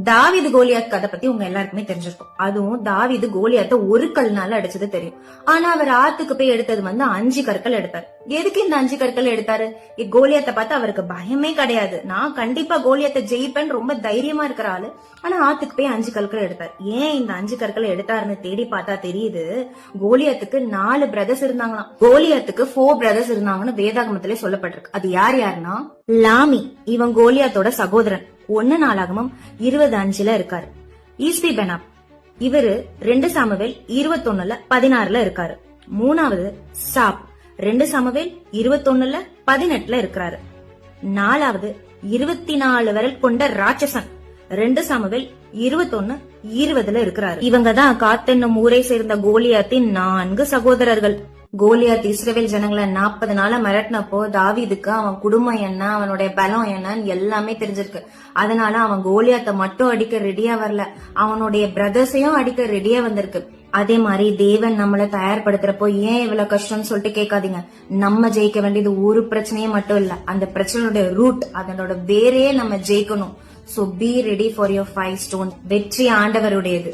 தாவீது கோலியாத் கதை பத்தி உங்க எல்லாருக்குமே தெரிஞ்சிருக்கும். அதுவும் தாவீது கோலியாத்த ஒரு கல்னால அடிச்சது தெரியும். ஆனா அவர் ஆத்துக்கு போய் எடுத்தது 5 கற்கள் எடுத்தாரு. எதுக்கு இந்த 5 கற்கள் எடுத்தாரு? கோலியாத்த பார்த்து அவருக்கு பயமே கிடையாது. நான் கண்டிப்பா கோலியாத்த ஜெயிப்பேன் ரொம்ப தைரியமா இருக்கிற ஆளு. ஆனா ஆத்துக்கு போய் 5 கற்கள் எடுத்தாரு. ஏன் இந்த 5 கற்களை எடுத்தாருன்னு தேடி பார்த்தா தெரியுது, கோலியாத்துக்கு 4 பிரதர்ஸ் இருந்தாங்களாம். கோலியாத்துக்கு 4 பிரதர்ஸ் இருந்தாங்கன்னு வேதாகமத்திலே சொல்லப்பட்டிருக்கு. அது யார் யாருன்னா, லாமி இவன் கோலியாத்தோட சகோதரன். 1 நாளாகமம் 20:5 இருக்காரு. ஈஸ்பி பெனாப் இவரு 2 சாமுவேல் 21:16 இருக்காரு. 3வது சாப் 2 சாமுவேல் 21:18 இருக்கிறாரு. 4வது 24 விரல் கொண்ட ராட்சசன் 2 சாமுவேல் 21:20 இருக்கிறாரு. இவங்க தான் காத் என்னும் ஊரை சேர்ந்த கோலியாத்தின் 4 சகோதரர்கள். கோலியாத் இஸ்ரவேல் ஜனங்களை 40 நாளா மிரட்டினப்போ தாவீதுக்கு அவன் குடும்பம் என்ன, அவனுடைய பலம் என்னன்னு எல்லாமே தெரிஞ்சிருக்கு. அதனால அவன் கோலியாத்த மட்டும் அடிக்க ரெடியா வரல, அவனுடைய பிரதர்ஸையும் அடிக்க ரெடியா வந்திருக்கு. அதே மாதிரி தேவன் நம்மள தயார்படுத்துறப்போ ஏன் இவ்வளவு கஷ்டம்னு சொல்லிட்டு கேட்காதீங்க. நம்ம ஜெயிக்க வேண்டியது ஒரு பிரச்சனையே மட்டும் இல்ல, அந்த பிரச்சனையோட ரூட், அதனோட வேரையே நம்ம ஜெயிக்கணும். So be ready for your 5 stones. வெற்றி ஆண்டவருடையது.